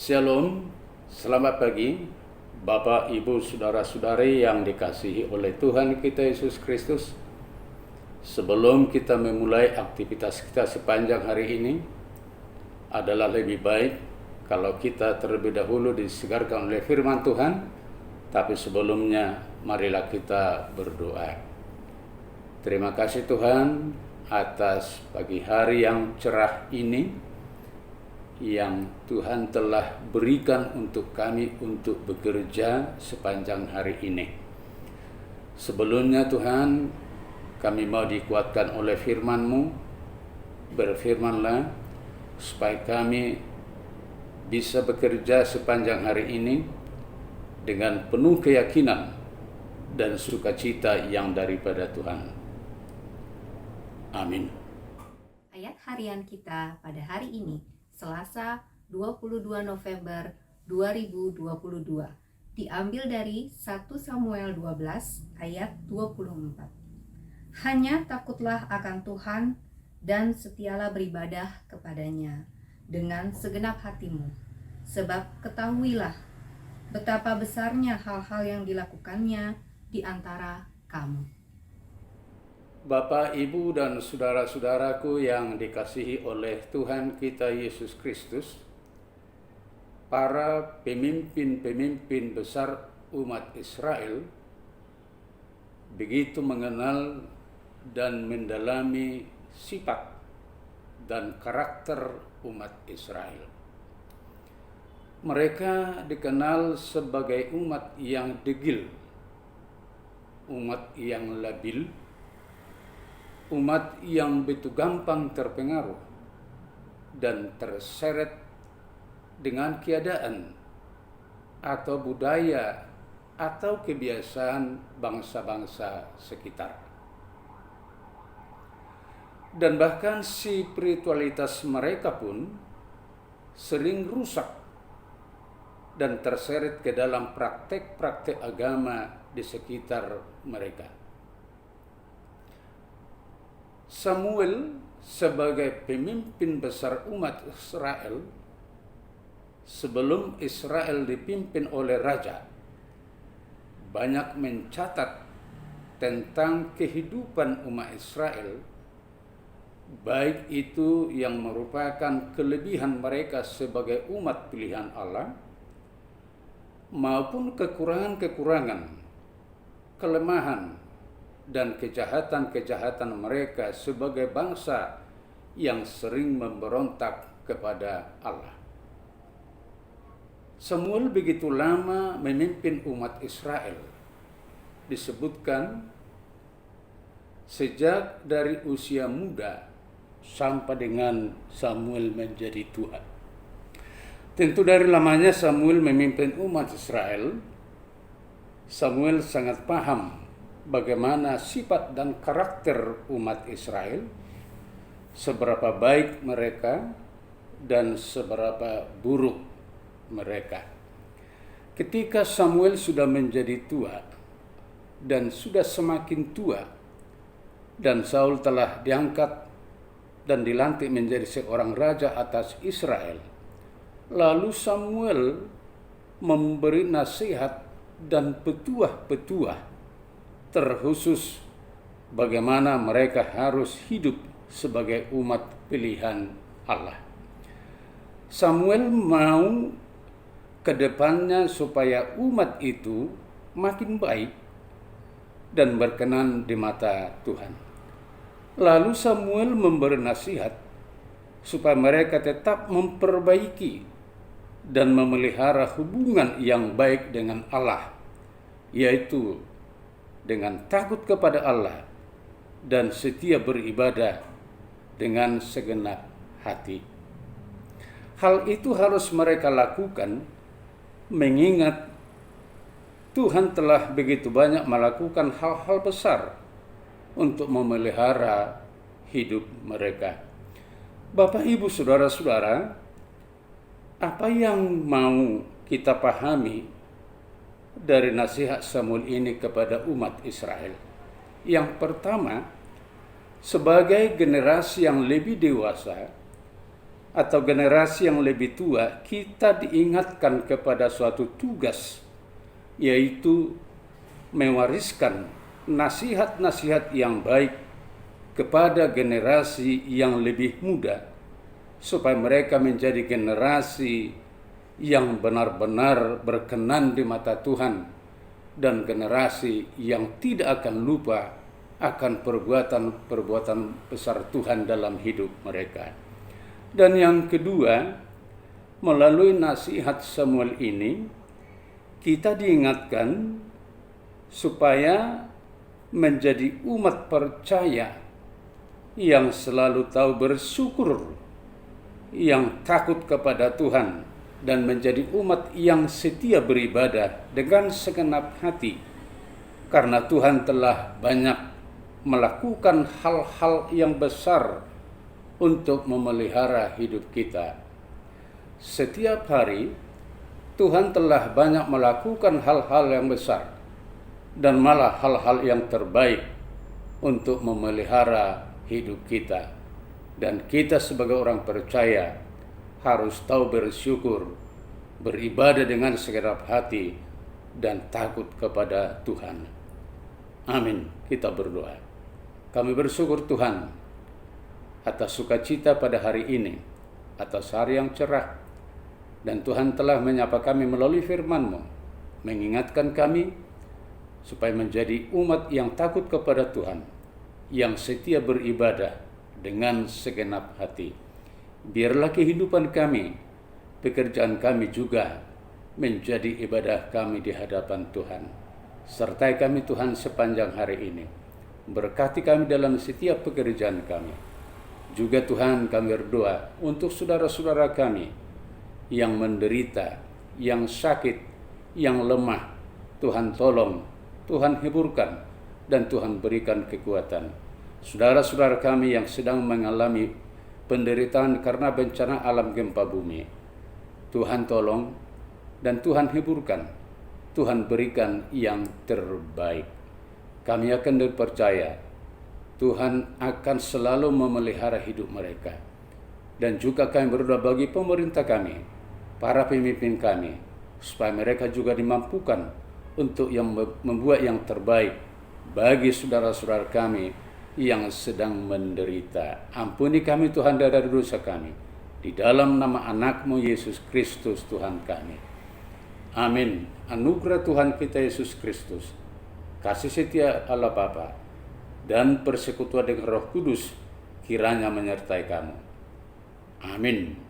Shalom, selamat pagi Bapak, Ibu, Saudara-saudari yang dikasihi oleh Tuhan kita Yesus Kristus. Sebelum kita memulai aktivitas kita sepanjang hari ini, adalah lebih baik kalau kita terlebih dahulu disegarkan oleh firman Tuhan. Tapi sebelumnya marilah kita berdoa. Terima kasih Tuhan atas pagi hari yang cerah ini yang Tuhan telah berikan untuk kami untuk bekerja sepanjang hari ini. Sebelumnya Tuhan, kami mau dikuatkan oleh firman-Mu. Berfirmanlah supaya kami bisa bekerja sepanjang hari ini dengan penuh keyakinan dan sukacita yang daripada Tuhan. Amin. Ayat harian kita pada hari ini, Selasa 22 November 2022, diambil dari 1 Samuel 12 ayat 24. Hanya takutlah akan Tuhan dan setialah beribadah kepadanya dengan segenap hatimu, sebab ketahuilah betapa besarnya hal-hal yang dilakukannya di antara kamu. Bapak, Ibu, dan saudara-saudaraku yang dikasihi oleh Tuhan kita Yesus Kristus, para pemimpin-pemimpin besar umat Israel begitu mengenal dan mendalami sifat dan karakter umat Israel. Mereka dikenal sebagai umat yang degil, umat yang labil, umat yang begitu gampang terpengaruh dan terseret dengan keadaan atau budaya atau kebiasaan bangsa-bangsa sekitar. Dan bahkan spiritualitas mereka pun sering rusak dan terseret ke dalam praktek-praktek agama di sekitar mereka. Samuel sebagai pemimpin besar umat Israel, sebelum Israel dipimpin oleh raja, banyak mencatat tentang kehidupan umat Israel, baik itu yang merupakan kelebihan mereka sebagai umat pilihan Allah, maupun kekurangan-kekurangan, kelemahan, dan kejahatan-kejahatan mereka sebagai bangsa yang sering memberontak kepada Allah. Samuel begitu lama memimpin umat Israel. Disebutkan sejak dari usia muda sampai dengan Samuel menjadi tua. Tentu dari lamanya Samuel memimpin umat Israel, Samuel sangat paham bagaimana sifat dan karakter umat Israel, seberapa baik mereka dan seberapa buruk mereka. Ketika Samuel sudah menjadi tua dan sudah semakin tua, dan Saul telah diangkat dan dilantik menjadi seorang raja atas Israel, lalu Samuel memberi nasihat dan petuah-petuah terkhusus bagaimana mereka harus hidup sebagai umat pilihan Allah. Samuel mau ke depannya supaya umat itu makin baik dan berkenan di mata Tuhan. Lalu Samuel memberi nasihat supaya mereka tetap memperbaiki dan memelihara hubungan yang baik dengan Allah, yaitu dengan takut kepada Allah dan setia beribadah dengan segenap hati. Hal itu harus mereka lakukan mengingat Tuhan telah begitu banyak melakukan hal-hal besar untuk memelihara hidup mereka. Bapak, Ibu, Saudara-saudara, apa yang mau kita pahami dari nasihat Samuel ini kepada umat Israel? Yang pertama, sebagai generasi yang lebih dewasa, atau generasi yang lebih tua, kita diingatkan kepada suatu tugas, yaitu mewariskan nasihat-nasihat yang baik kepada generasi yang lebih muda, supaya mereka menjadi generasi yang benar-benar berkenan di mata Tuhan, dan generasi yang tidak akan lupa akan perbuatan-perbuatan besar Tuhan dalam hidup mereka. Dan yang kedua, melalui nasihat Samuel ini, kita diingatkan supaya menjadi umat percaya yang selalu tahu bersyukur, yang takut kepada Tuhan, dan menjadi umat yang setia beribadah dengan segenap hati, karena Tuhan telah banyak melakukan hal-hal yang besar untuk memelihara hidup kita. Setiap hari Tuhan telah banyak melakukan hal-hal yang besar dan malah hal-hal yang terbaik untuk memelihara hidup kita. Dan kita sebagai orang percaya harus tahu bersyukur, beribadah dengan segenap hati, dan takut kepada Tuhan. Amin. Kita berdoa. Kami bersyukur Tuhan atas sukacita pada hari ini, atas hari yang cerah, dan Tuhan telah menyapa kami melalui firman-Mu, mengingatkan kami supaya menjadi umat yang takut kepada Tuhan, yang setia beribadah dengan segenap hati. Biarlah kehidupan kami, pekerjaan kami juga menjadi ibadah kami di hadapan Tuhan. Sertai kami Tuhan sepanjang hari ini. Berkati kami dalam setiap pekerjaan kami. Juga Tuhan, kami berdoa untuk saudara-saudara kami yang menderita, yang sakit, yang lemah. Tuhan tolong, Tuhan hiburkan, dan Tuhan berikan kekuatan. Saudara-saudara kami yang sedang mengalami penderitaan karena bencana alam gempa bumi, Tuhan tolong dan Tuhan hiburkan, Tuhan berikan yang terbaik. Kami akan percaya Tuhan akan selalu memelihara hidup mereka. Dan juga kami berdoa bagi pemerintah kami, para pemimpin kami, supaya mereka juga dimampukan untuk yang membuat yang terbaik bagi saudara-saudara kami yang sedang menderita. Ampuni kami Tuhan dari dosa kami, di dalam nama anak-Mu Yesus Kristus Tuhan kami. Amin. Anugerah Tuhan kita Yesus Kristus, kasih setia Allah Bapa, dan persekutuan dengan Roh Kudus kiranya menyertai kamu. Amin.